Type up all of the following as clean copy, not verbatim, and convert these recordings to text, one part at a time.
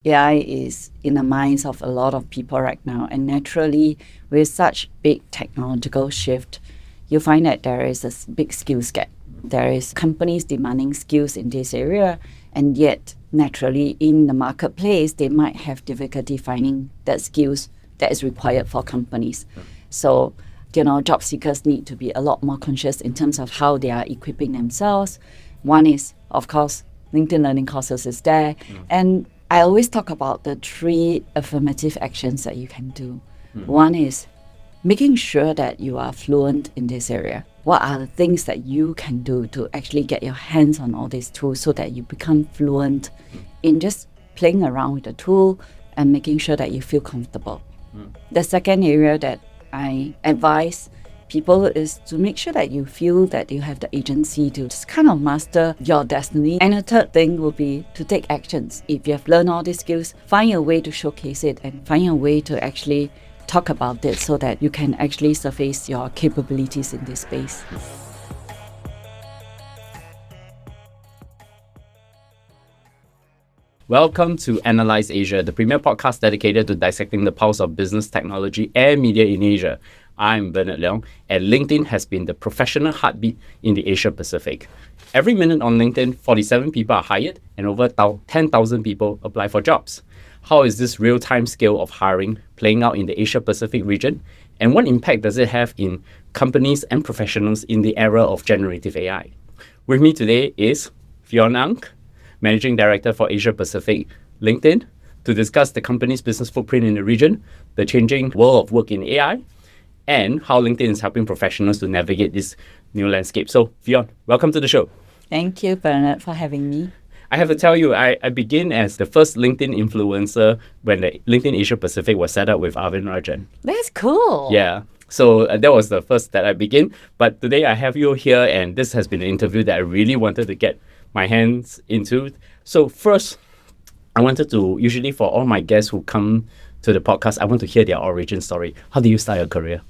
AI is in the minds of a lot of people right now. And naturally, with such big technological shift, you find that there is a big skills gap. There is companies demanding skills in this area, and yet naturally in the marketplace, they might have difficulty finding that skills that is required for companies. So, job seekers need to be a lot more conscious in terms of how they are equipping themselves. One is, of course, LinkedIn Learning courses is there. And I always talk about the 3 affirmative actions that you can do. One is making sure that you are fluent in this area. What are the things that you can do to actually get your hands on all these tools so that you become fluent in just playing around with the tool and making sure that you feel comfortable. The second area that I advise people is to make sure that you feel that you have the agency to just kind of master your destiny. And the third thing will be to take actions. If you have learned all these skills, find a way to showcase it and find a way to actually talk about it so that you can actually surface your capabilities in this space. Welcome to Analyse Asia, the premier podcast dedicated to dissecting the pulse of business, technology, and media in Asia. I'm Bernard Leong, and LinkedIn has been the professional heartbeat in the Asia Pacific. Every minute on LinkedIn, 47 people are hired and over 10,000 people apply for jobs. How is this real-time scale of hiring playing out in the Asia Pacific region? And what impact does it have in companies and professionals in the era of generative AI? With me today is Feon Ang, Managing Director for Asia Pacific LinkedIn, to discuss the company's business footprint in the region, the changing world of work in AI, and how LinkedIn is helping professionals to navigate this new landscape. So, Feon, welcome to the show. Thank you, Bernard, for having me. I have to tell you, I began as the first LinkedIn influencer when the LinkedIn Asia Pacific was set up with Arvind Rajan. That's cool. Yeah. So that was the first that I began. But today I have you here, and this has been an interview that I really wanted to get my hands into. So first, I wanted to, usually for all my guests who come to the podcast, I want to hear their origin story. How did you start your career?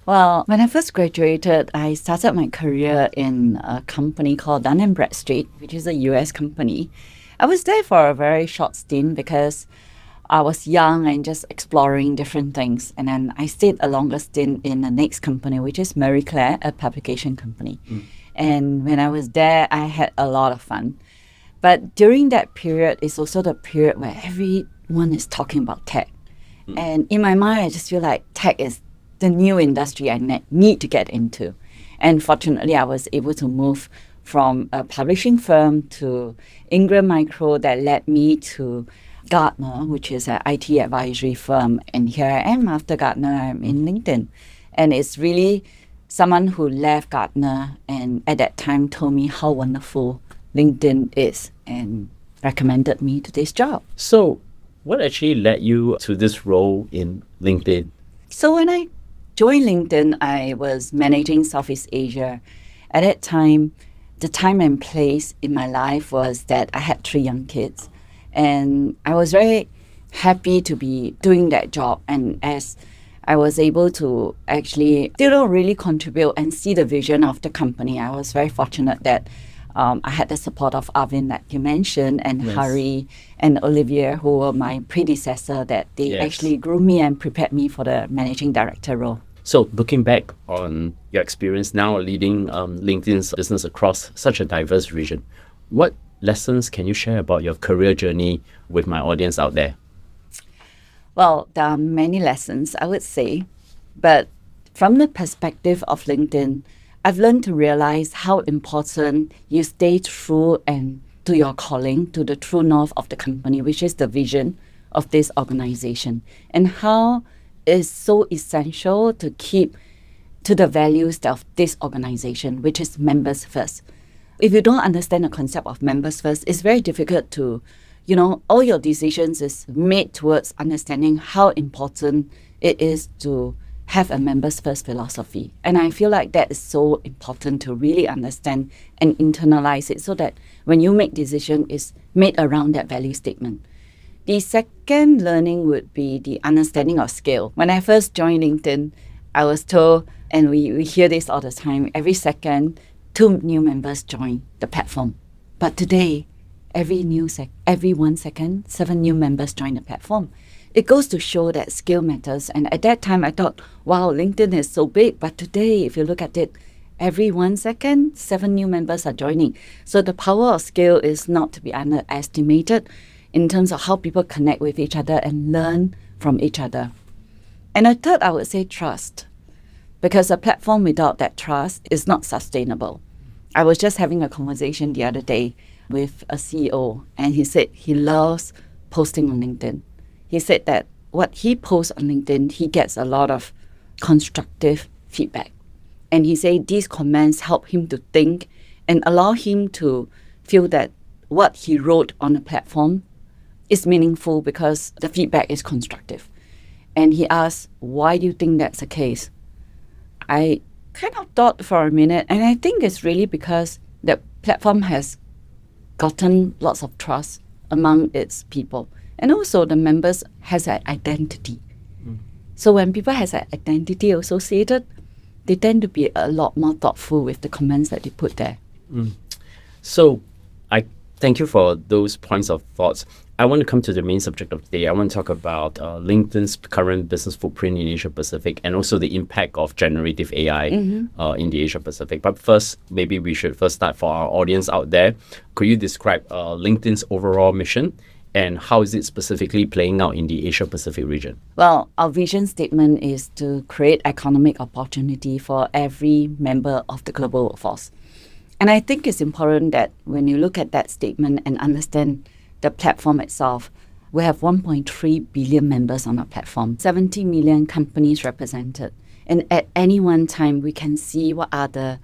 Well, when I first graduated, I started my career in a company called Dun & Bradstreet, which is a US company. I was there for a very short stint because I was young and just exploring different things. And then I stayed a longer stint in the next company, which is Marie Claire, a publication company. And when I was there, I had a lot of fun. But during that period, it's also the period where everyone is talking about tech. And in my mind, I just feel like tech is the new industry I need to get into. And fortunately, I was able to move from a publishing firm to Ingram Micro that led me to Gartner, which is an IT advisory firm. And here I am after Gartner, I'm in LinkedIn. And it's really someone who left Gartner and at that time told me how wonderful LinkedIn is and recommended me to this job. So what actually led you to this role in LinkedIn? So when I joined LinkedIn, I was managing Southeast Asia. At that time, the time and place in my life was that I had 3 young kids. And I was very happy to be doing that job. And as I was able to actually still really contribute and see the vision of the company, I was very fortunate that I had the support of Arvind that you mentioned, and Yes. Hari and Olivia, who were my predecessor, that they Yes. actually groomed me and prepared me for the managing director role. So looking back on your experience now leading LinkedIn's business across such a diverse region, what lessons can you share about your career journey with my audience out there? Well, there are many lessons, I would say, but from the perspective of LinkedIn, I've learned to realize how important you stay true and to your calling, to the true north of the company, which is the vision of this organization, and how it's so essential to keep to the values of this organization, which is members first. If you don't understand the concept of members first, it's very difficult to, all your decisions is made towards understanding how important it is to have a members first philosophy. And I feel like that is so important to really understand and internalize it so that when you make decision, it's made around that value statement. The second learning would be the understanding of scale. When I first joined LinkedIn, I was told, and we hear this all the time, every second, 2 new members join the platform. But today, every 1 second, 7 new members join the platform. It goes to show that scale matters. And at that time, I thought, wow, LinkedIn is so big. But today, if you look at it, every 1 second, 7 new members are joining. So the power of scale is not to be underestimated in terms of how people connect with each other and learn from each other. And a third, I would say trust. Because a platform without that trust is not sustainable. I was just having a conversation the other day with a CEO, and he said he loves posting on LinkedIn. He said that what he posts on LinkedIn, he gets a lot of constructive feedback. And he said these comments help him to think and allow him to feel that what he wrote on the platform is meaningful because the feedback is constructive. And he asked, why do you think that's the case? I kind of thought for a minute, and I think it's really because the platform has gotten lots of trust among its people. And also the members has an identity. So when people has an identity associated, they tend to be a lot more thoughtful with the comments that they put there. So I thank you for those points of thoughts. I want to come to the main subject of today. I want to talk about LinkedIn's current business footprint in Asia Pacific and also the impact of generative AI in the Asia Pacific. But first, maybe we should first start for our audience out there. Could you describe LinkedIn's overall mission and how is it specifically playing out in the Asia Pacific region? Well, our vision statement is to create economic opportunity for every member of the global workforce. And I think it's important that when you look at that statement and understand the platform itself, we have 1.3 billion members on our platform, 70 million companies represented. And at any one time, we can see what are the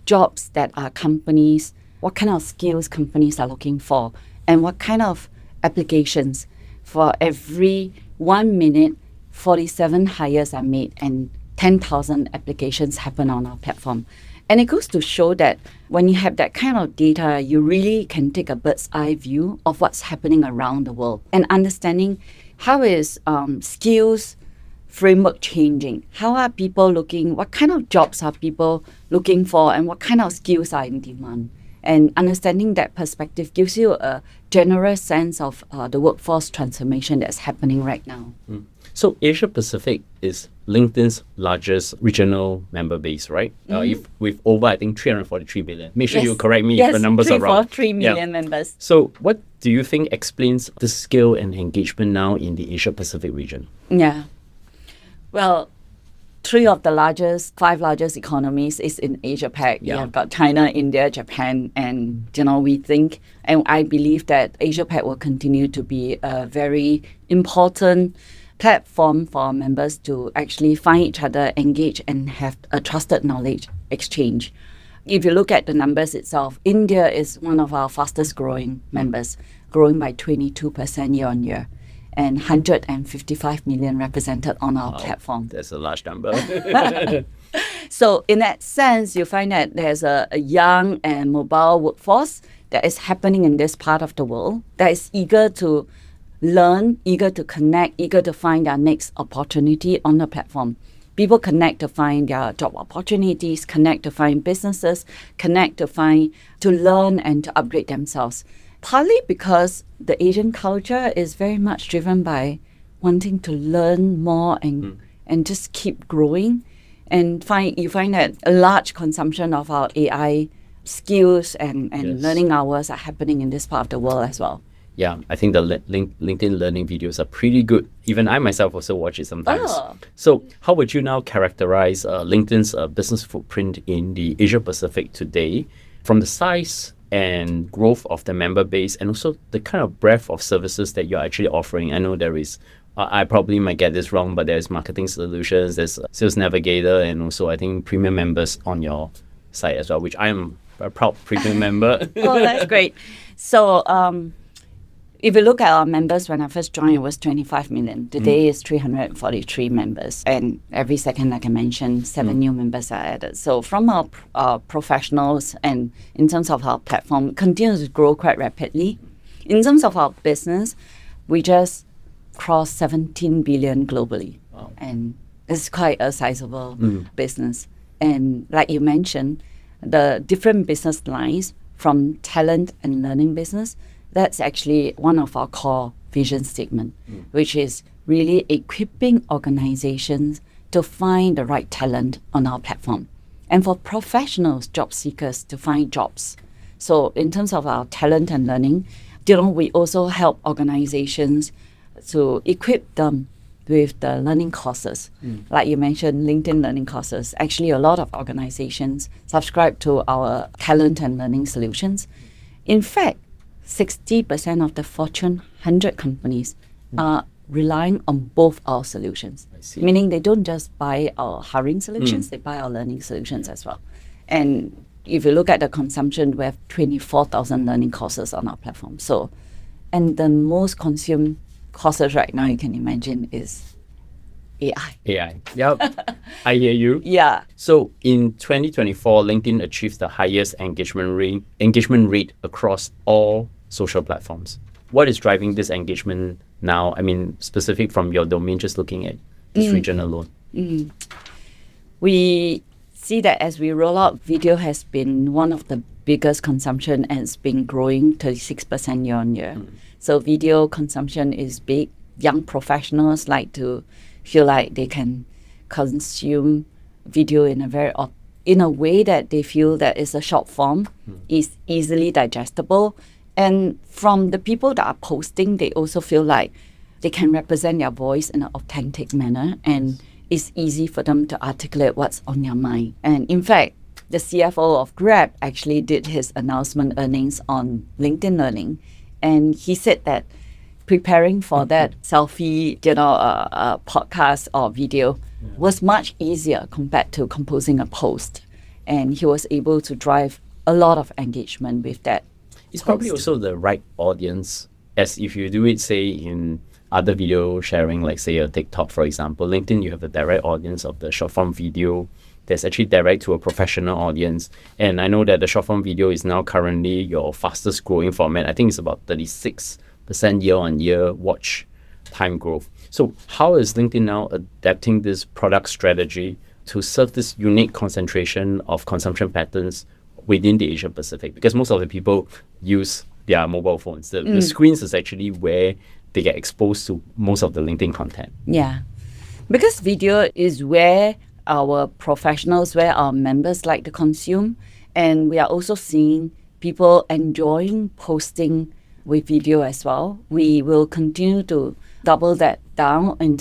jobs that our companies, what kind of skills companies are looking for, and what kind of applications. For every 1 minute, 47 hires are made and 10,000 applications happen on our platform. And it goes to show that when you have that kind of data, you really can take a bird's eye view of what's happening around the world and understanding how is skills framework changing? How are people looking? What kind of jobs are people looking for? And what kind of skills are in demand? And understanding that perspective gives you a general sense of the workforce transformation that's happening right now. So Asia Pacific is LinkedIn's largest regional member base, right? With over, I think, 343 billion. Make sure you correct me if the numbers are wrong. 3 million members. So what do you think explains the scale and engagement now in the Asia Pacific region? Yeah. Well, 3 of the 5 largest economies is in Asia Pac. You have got China, India, Japan, and we think, and I believe that Asia Pac will continue to be a very important platform for members to actually find each other, engage, and have a trusted knowledge exchange. If you look at the numbers itself, India is one of our fastest growing members, growing by 22% year on year, and 155 million represented on our platform. That's a large number. So in that sense, you find that there's a young and mobile workforce that is happening in this part of the world that is eager to learn, eager to connect, eager to find their next opportunity on the platform. People connect to find their job opportunities, connect to find businesses, connect to learn and to upgrade themselves. Partly because the Asian culture is very much driven by wanting to learn more and just keep growing. And you find that a large consumption of our AI skills and learning hours are happening in this part of the world as well. Yeah, I think the LinkedIn learning videos are pretty good. Even I myself also watch it sometimes. So how would you now characterize LinkedIn's business footprint in the Asia Pacific today from the size and growth of the member base and also the kind of breadth of services that you're actually offering? I know there is, I probably might get this wrong, but there's marketing solutions, there's sales navigator, and also I think premium members on your site as well, which I am a proud premium member. Oh, that's great. So if you look at our members, when I first joined, it was 25 million. Today is 343 members. And every second, like I mentioned, 7 new members are added. So from our professionals and in terms of our platform, continues to grow quite rapidly. In terms of our business, we just crossed 17 billion globally. Wow. And it's quite a sizable business. And like you mentioned, the different business lines from talent and learning business That's actually one of our core vision statement, which is really equipping organizations to find the right talent on our platform, and for professionals, job seekers, to find jobs. So in terms of our talent and learning, we also help organizations to equip them with the learning courses. Like you mentioned, LinkedIn learning courses. Actually, a lot of organizations subscribe to our talent and learning solutions. In fact, 60% of the Fortune 100 companies are relying on both our solutions. Meaning they don't just buy our hiring solutions, they buy our learning solutions as well. And if you look at the consumption, we have 24,000 learning courses on our platform. So, and the most consumed courses right now, you can imagine, is AI. AI. Yep. I hear you. Yeah. So in 2024, LinkedIn achieved the highest engagement rate across all social platforms. What is driving this engagement now? I mean, specific from your domain, just looking at this region alone. We see that as we roll out, video has been one of the biggest consumption, and it's been growing 36% year on year. So video consumption is big. Young professionals like to feel like they can consume video in a way that they feel that it's a short form, is easily digestible. And from the people that are posting, they also feel like they can represent their voice in an authentic manner, and it's easy for them to articulate what's on their mind. And in fact, the CFO of Grab actually did his announcement earnings on LinkedIn Learning, and he said that preparing for that selfie, podcast or video was much easier compared to composing a post, and he was able to drive a lot of engagement with that. It's probably also the right audience, as if you do it, say, in other video sharing, like say a TikTok, for example. LinkedIn, you have a direct audience of the short form video that's actually direct to a professional audience. And I know that the short form video is now currently your fastest growing format. I think it's about 36% year on year watch time growth. So how is LinkedIn now adapting this product strategy to serve this unique concentration of consumption patterns within the Asia Pacific? Because most of the people use their mobile phones. The screens is actually where they get exposed to most of the LinkedIn content. Yeah, because video is where our professionals, where our members like to consume, and we are also seeing people enjoying posting with video as well. We will continue to double down on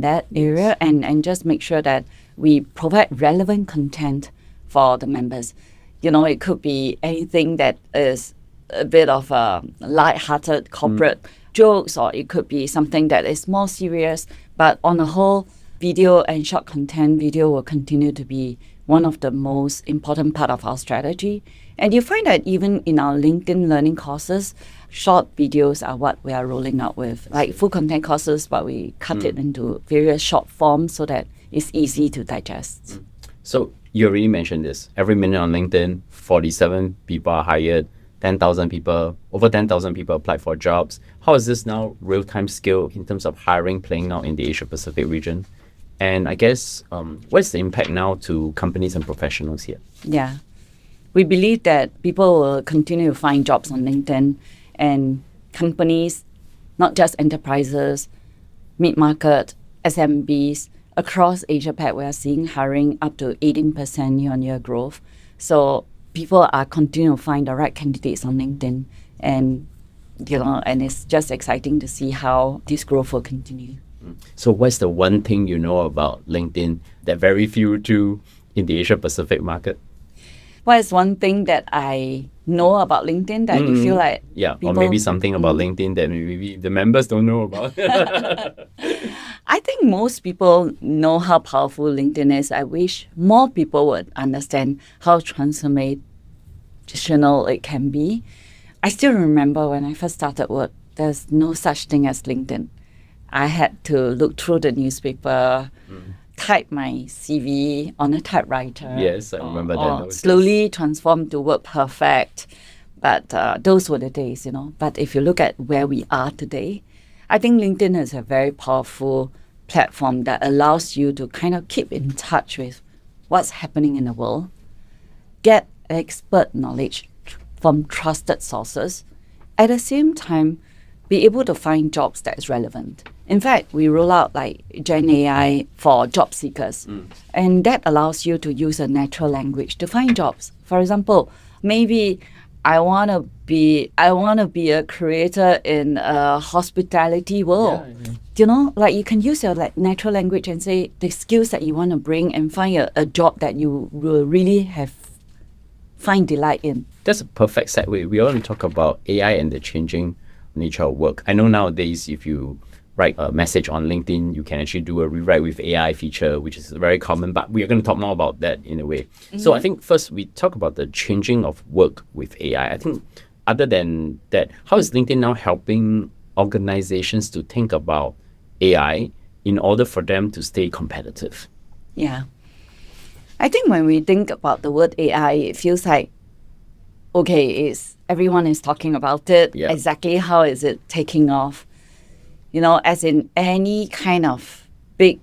that area, and just make sure that we provide relevant content for the members. It could be anything that is a bit of a light-hearted corporate jokes, or it could be something that is more serious. But on the whole, video and short content, video will continue to be one of the most important part of our strategy. And you find that even in our LinkedIn learning courses, short videos are what we are rolling out with, like full content courses, but we cut it into various short forms so that it's easy to digest. So you already mentioned this. Every minute on LinkedIn, 47 people are hired, over 10,000 people applied for jobs. How is this now real-time scale in terms of hiring playing out in the Asia-Pacific region? And I guess, what's the impact now to companies and professionals here? Yeah. We believe that people will continue to find jobs on LinkedIn, and companies, not just enterprises, mid-market, SMBs, across Asia-Pac, we are seeing hiring up to 18% year-on-year growth. So people are continuing to find the right candidates on LinkedIn, and and it's just exciting to see how this growth will continue. So what's the one thing you know about LinkedIn that very few do in the Asia-Pacific market? What is one thing that I know about LinkedIn that you feel like or maybe something about LinkedIn that maybe the members don't know about? I think most people know how powerful LinkedIn is. I wish more people would understand how transformational it can be. I still remember when I first started work, there's no such thing as LinkedIn. I had to look through the newspaper, type my CV on a typewriter. Yes, I remember that. Slowly transform to WordPerfect. But those were the days, But if you look at where we are today, I think LinkedIn is a very powerful platform that allows you to kind of keep in touch with what's happening in the world, get expert knowledge from trusted sources, at the same time, be able to find jobs that is relevant. In fact, we roll out like Gen AI for job seekers, and that allows you to use a natural language to find jobs. For example, maybe I want to be a creator in a hospitality world. You know, like you can use your like natural language and say the skills that you want to bring and find a job that you will really find delight in. That's a perfect segue. We want to talk about AI and the changing nature of work. I know nowadays if you write a message on LinkedIn, you can actually do a rewrite with AI feature, which is very common, but we are going to talk more about that in a way. So I think first we talk about the changing of work with AI. I think other than that, how is LinkedIn now helping organizations to think about AI in order for them to stay competitive? Yeah. I think when we think about the word AI, it feels like, okay, everyone is talking about it. Yeah. Exactly how is it taking off? You know, as in any kind of big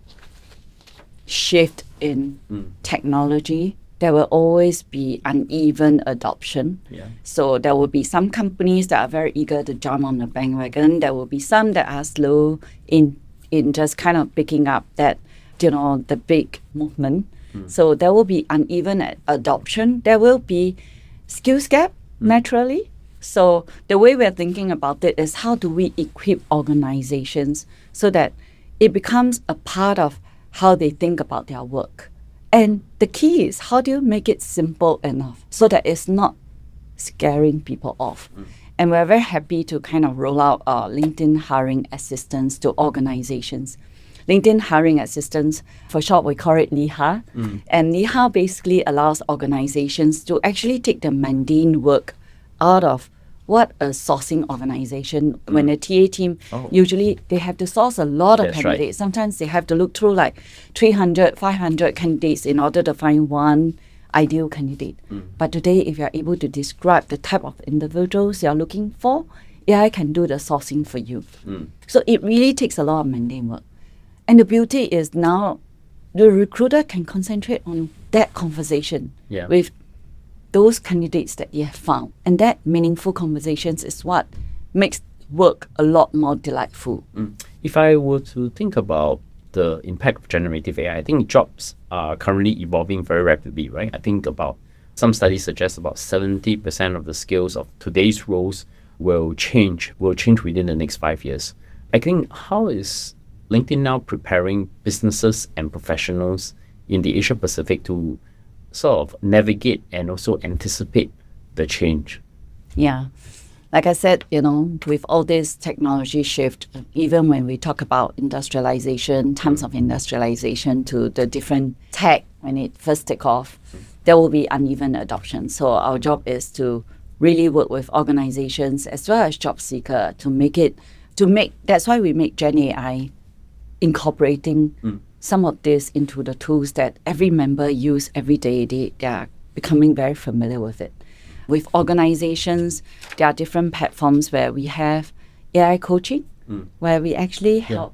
shift in technology, there will always be uneven adoption. Yeah. So there will be some companies that are very eager to jump on the bandwagon. There will be some that are slow in just kind of picking up that, you know, the big movement. So there will be uneven adoption. There will be skills gap naturally. So the way we're thinking about it is how do we equip organizations so that it becomes a part of how they think about their work. And the key is how do you make it simple enough so that it's not scaring people off. And we're very happy to kind of roll out LinkedIn hiring assistance to organizations. LinkedIn hiring assistance, for short, we call it LIHA. And LIHA basically allows organizations to actually take the mundane work out of what a sourcing organization, when a TA team, usually they have to source a lot of That's candidates. right. Sometimes they have to look through like 300, 500 candidates in order to find one ideal candidate. But today, if you're able to describe the type of individuals you're looking for, AI can do the sourcing for you. So it really takes a lot of mundane work. And the beauty is now the recruiter can concentrate on that conversation with those candidates that you have found. And that meaningful conversations is what makes work a lot more delightful. If I were to think about the impact of generative AI, I think jobs are currently evolving very rapidly, right? I think about some studies suggest about 70% of the skills of today's roles will change within the next 5 years. I think how is LinkedIn now preparing businesses and professionals in the Asia Pacific to sort of navigate and also anticipate the change? Yeah. Like I said, you know, with all this technology shift, even when we talk about industrialization, terms of industrialization to the different tech, when it first take off, there will be uneven adoption. So our job is to really work with organizations as well as job seeker to make, that's why we make Gen AI incorporating some of this into the tools that every member use every day. They are becoming very familiar with it. With organizations, there are different platforms where we have AI coaching, where we actually help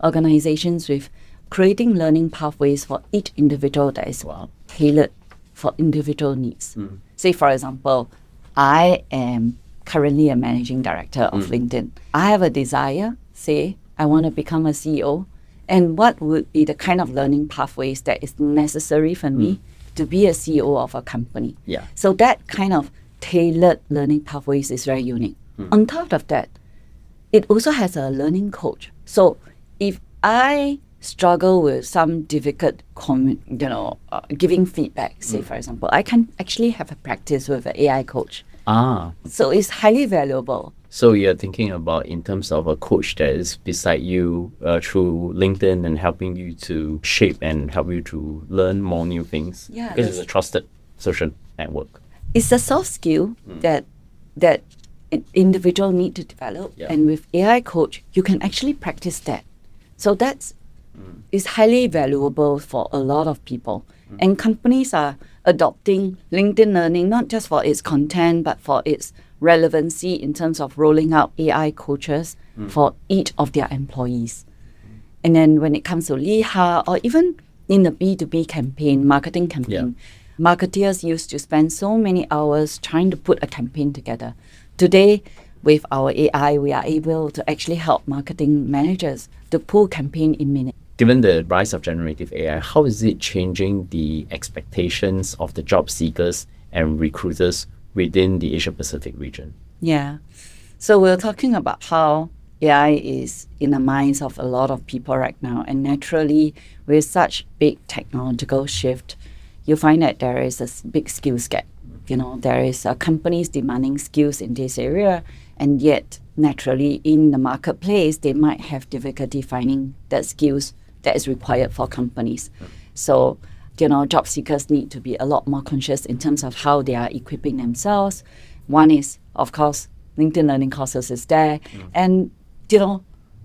organizations with creating learning pathways for each individual that is tailored for individual needs. Say, for example, I am currently a managing director of LinkedIn. I have a desire, say, I want to become a CEO. And what would be the kind of learning pathways that is necessary for me to be a CEO of a company? So that kind of tailored learning pathways is very unique. On top of that, it also has a learning coach. So if I struggle with some difficult, giving feedback, say for example, I can actually have a practice with an AI coach. So it's highly valuable. So you're thinking about in terms of a coach that is beside you through LinkedIn and helping you to shape and help you to learn more new things. Yeah, Because it's a trusted social network. It's a soft skill that an individual need to develop. And with AI coach, you can actually practice that. So that's is highly valuable for a lot of people. And companies are adopting LinkedIn Learning not just for its content, but for its relevancy in terms of rolling out AI coaches for each of their employees. And then when it comes to LIHA or even in the B2B campaign, marketing campaign, marketeers used to spend so many hours trying to put a campaign together. Today, with our AI, we are able to actually help marketing managers to pull campaign in minutes. Given the rise of generative AI, how is it changing the expectations of the job seekers and recruiters within the Asia Pacific region? Yeah. So we're talking about how AI is in the minds of a lot of people right now. And naturally, with such big technological shift, you find that there is a big skills gap. There is companies demanding skills in this area, and yet naturally in the marketplace, they might have difficulty finding that skills that is required for companies. So, job seekers need to be a lot more conscious in terms of how they are equipping themselves. One is, of course, LinkedIn Learning courses is there. And,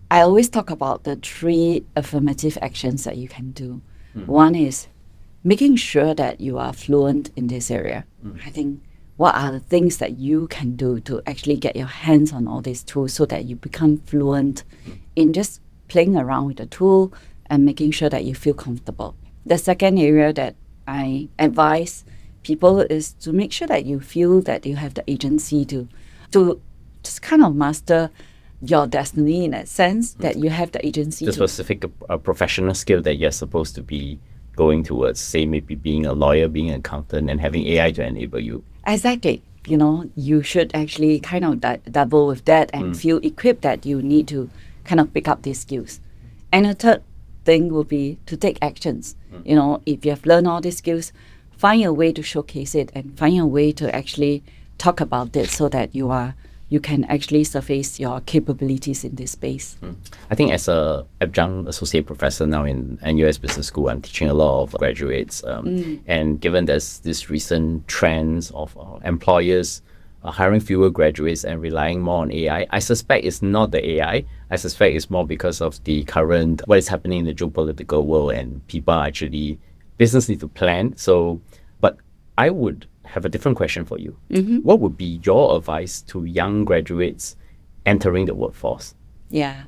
I always talk about the 3 affirmative actions that you can do. One is making sure that you are fluent in this area. I think what are the things that you can do to actually get your hands on all these tools so that you become fluent in just playing around with the tool and making sure that you feel comfortable. The second area that I advise people is to make sure that you feel that you have the agency to just kind of master your destiny in that sense, that you have the agency The specific professional skill that you're supposed to be going towards, say maybe being a lawyer, being an accountant, and having AI to enable you. Exactly. You should actually kind of double with that and feel equipped that you need to kind of pick up these skills. And the third thing will be to take actions. If you have learned all these skills, find a way to showcase it and find a way to actually talk about it so that you can actually surface your capabilities in this space. I think as a adjunct associate professor now in NUS Business School, I'm teaching a lot of graduates. And given there's this recent trends of employers hiring fewer graduates and relying more on AI, I suspect it's not the AI. I suspect it's more because of the current, what is happening in the geopolitical world, and people are actually, business need to plan. So, but I would have a different question for you. What would be your advice to young graduates entering the workforce? Yeah.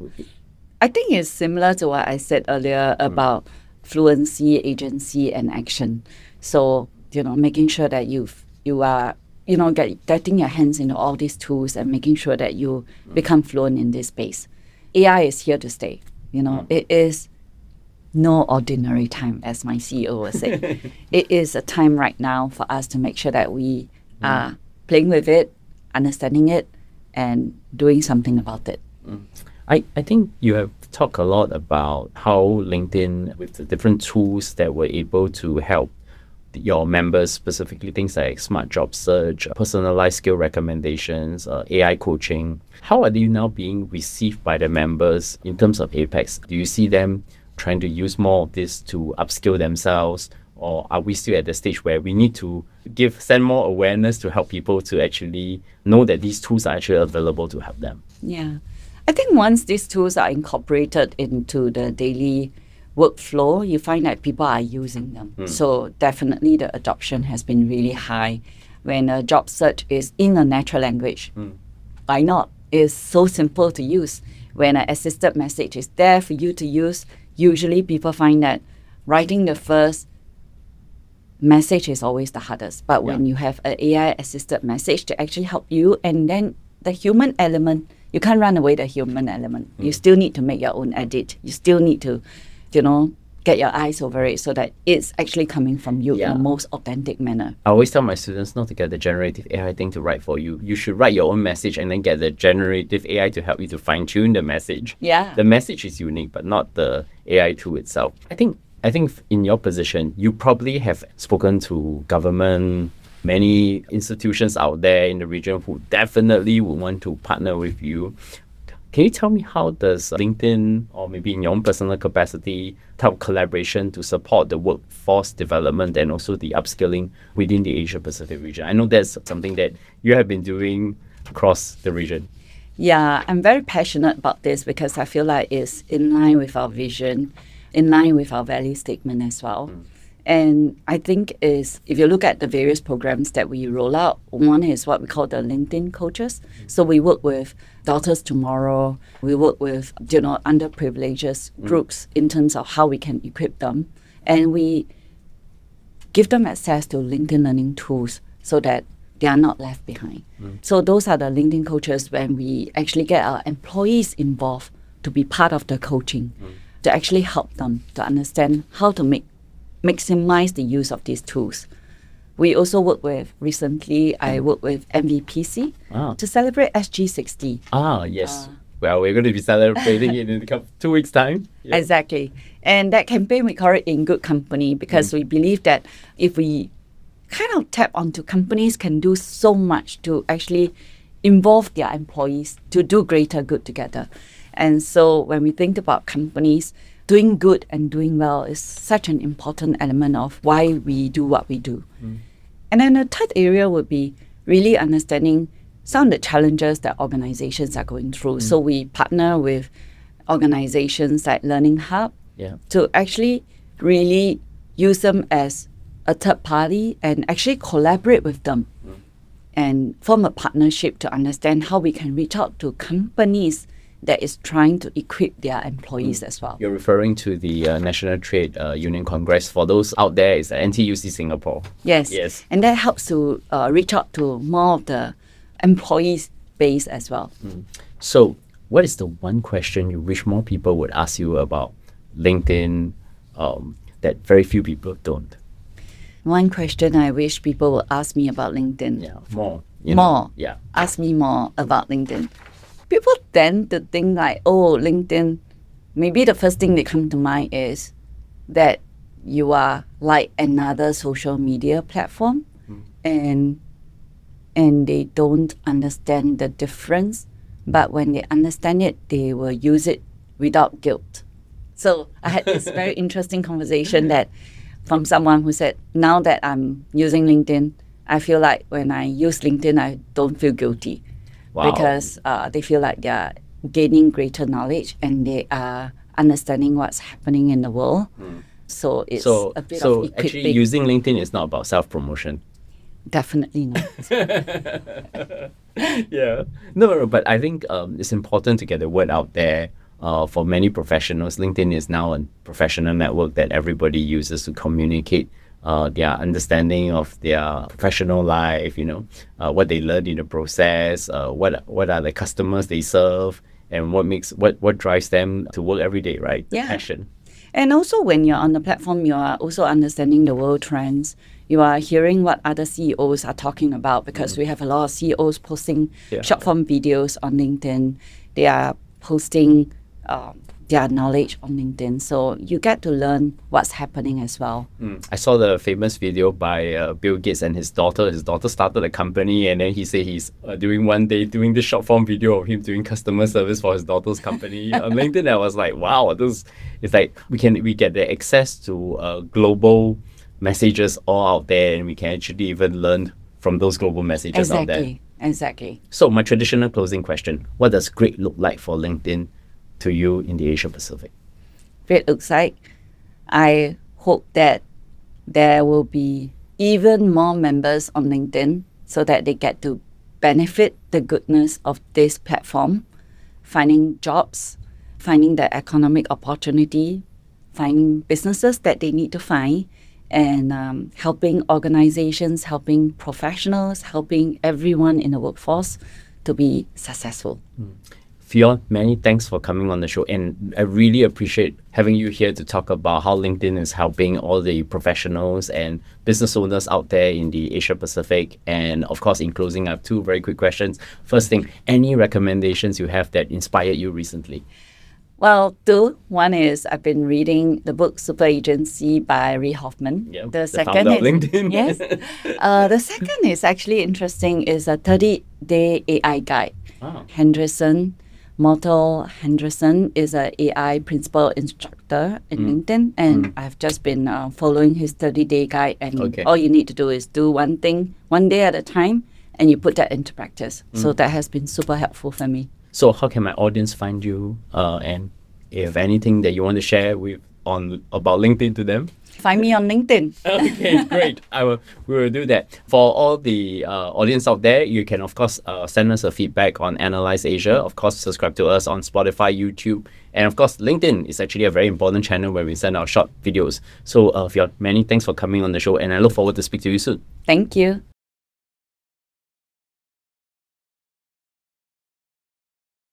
I think it's similar to what I said earlier about fluency, agency, and action. So, making sure that you are, getting your hands into all these tools and making sure that you become fluent in this space. AI is here to stay. It is no ordinary time, as my CEO would say. It is a time right now for us to make sure that we are playing with it, understanding it, and doing something about it. I think you have talked a lot about how LinkedIn, with the different tools that were able to help your members, specifically things like smart job search, personalized skill recommendations, AI coaching. How are you now being received by the members in terms of Apex? Do you see them trying to use more of this to upskill themselves, or are we still at the stage where we need to send more awareness to help people to actually know that these tools are actually available to help them? Yeah. I think once these tools are incorporated into the daily workflow, you find that people are using them. So definitely the adoption has been really high. When a job search is in a natural language, why not? It's so simple to use. When an assisted message is there for you to use, usually people find that writing the first message is always the hardest. But when you have an AI assisted message to actually help you, and then the human element, you can't run away the human element. You still need to make your own edit. You still need to, get your eyes over it so that it's actually coming from you in the most authentic manner. I always tell my students not to get the generative AI thing to write for you. You should write your own message and then get the generative AI to help you to fine-tune the message. Yeah. The message is unique, but not the AI tool itself. I think in your position, you probably have spoken to government, many institutions out there in the region who definitely would want to partner with you. Can you tell me how does LinkedIn, or maybe in your own personal capacity, help collaboration to support the workforce development and also the upskilling within the Asia Pacific region? I know that's something that you have been doing across the region. Yeah, I'm very passionate about this because I feel like it's in line with our vision, in line with our value statement as well. And I think if you look at the various programs that we roll out, one is what we call the LinkedIn coaches. So we work with Daughters Tomorrow. We work with, underprivileged groups in terms of how we can equip them. And we give them access to LinkedIn learning tools so that they are not left behind. So those are the LinkedIn coaches when we actually get our employees involved to be part of the coaching, to actually help them to understand how to maximize the use of these tools. We also work with, recently I worked with MVPC to celebrate SG60. Yes. Well, we're going to be celebrating it in 2 weeks' time. Yeah. Exactly. And that campaign, we call it In Good Company, because we believe that if we kind of tap onto companies can do so much to actually involve their employees to do greater good together. And so when we think about companies, doing good and doing well is such an important element of why we do what we do. And then the third area would be really understanding some of the challenges that organizations are going through. So we partner with organizations like Learning Hub to actually really use them as a third party and actually collaborate with them and form a partnership to understand how we can reach out to companies that is trying to equip their employees as well. You're referring to the National Trade Union Congress. For those out there, it's NTUC Singapore. Yes. And that helps to reach out to more of the employees base as well. So what is the one question you wish more people would ask you about LinkedIn that very few people don't? One question I wish people would ask me about LinkedIn. More. Ask me more about LinkedIn. People tend to think like, oh, LinkedIn, maybe the first thing that come to mind is that you are like another social media platform and they don't understand the difference. But when they understand it, they will use it without guilt. So I had this very interesting conversation that from someone who said, now that I'm using LinkedIn, I feel like when I use LinkedIn, I don't feel guilty. Wow. Because they feel like they are gaining greater knowledge and they are understanding what's happening in the world. So it's a bit of equipping. Actually, using LinkedIn is not about self-promotion. Definitely not. No, but I think it's important to get the word out there. For many professionals, LinkedIn is now a professional network that everybody uses to communicate their understanding of their professional life, what they learned in the process, what are the customers they serve, and what drives them to work every day, right? The passion. And also when you're on the platform, you are also understanding the world trends. You are hearing what other CEOs are talking about, because we have a lot of CEOs posting short form videos on LinkedIn. They are posting their knowledge on LinkedIn. So you get to learn what's happening as well. I saw the famous video by Bill Gates and his daughter. His daughter started a company, and then he said he's doing this short form video of him doing customer service for his daughter's company on LinkedIn. I was like, wow, it's like we get the access to global messages all out there, and we can actually even learn from those global messages out there. Exactly. So my traditional closing question: what does great look like for LinkedIn to you in the Asia Pacific? Great looks like, I hope that there will be even more members on LinkedIn so that they get to benefit the goodness of this platform, finding jobs, finding the economic opportunity, finding businesses that they need to find, and helping organizations, helping professionals, helping everyone in the workforce to be successful. Feon, many thanks for coming on the show, and I really appreciate having you here to talk about how LinkedIn is helping all the professionals and business owners out there in the Asia Pacific. And of course, in closing, I have two very quick questions. First thing, any recommendations you have that inspired you recently? Well, two. One is I've been reading the book Super Agency by Reid Hoffman. The second is LinkedIn. Yes. The second is actually interesting. Is a 30-day AI guide. Mortal Henderson is an AI principal instructor in LinkedIn, and I've just been following his 30-day guide. And all you need to do is do one thing, one day at a time, and you put that into practice. So that has been super helpful for me. So how can my audience find you? And if anything that you want to share about LinkedIn to them? Find me on LinkedIn. Okay, great. We will do that. For all the audience out there, you can, of course, send us a feedback on Analyse Asia. Of course, subscribe to us on Spotify, YouTube. And of course, LinkedIn is actually a very important channel where we send out short videos. So, Feon, many thanks for coming on the show, and I look forward to speak to you soon. Thank you.